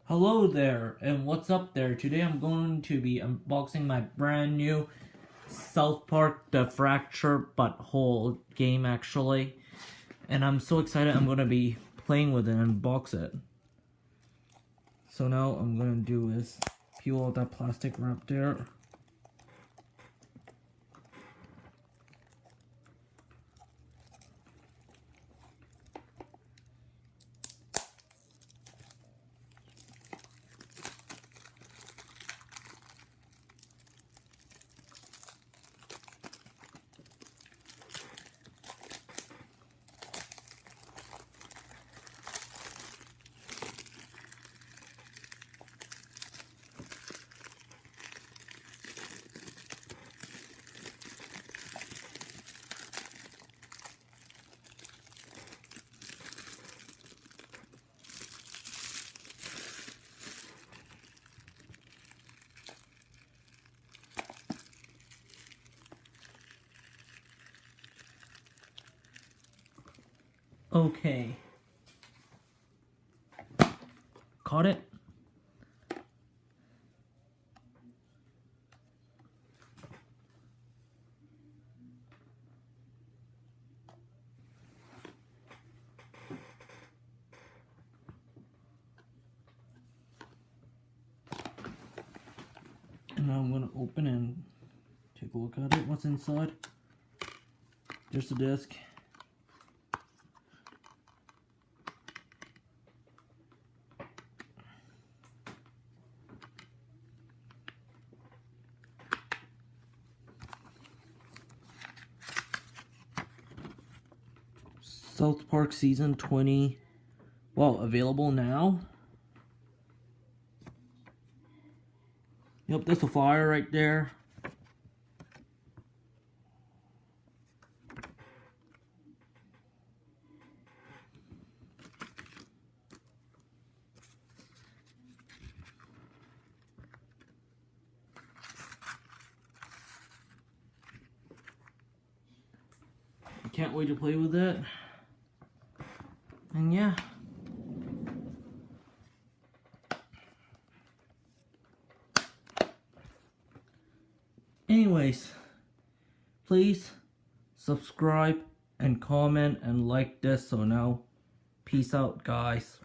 Hello there, and what's up there? Today I'm going to be unboxing my brand new South Park The Fractured But Whole game, actually. And I'm so excited I'm going to be playing with it and unbox it. So now I'm going to do is peel out that plastic wrap there. Okay. Caught it? And now I'm going to open and take a look at it. What's inside? There's the disc. South Park Season 20. Well, available now. Yep, there's the flyer right there. I can't wait to play with it. And yeah. Anyways, please subscribe and comment and like this. So now, peace out, guys.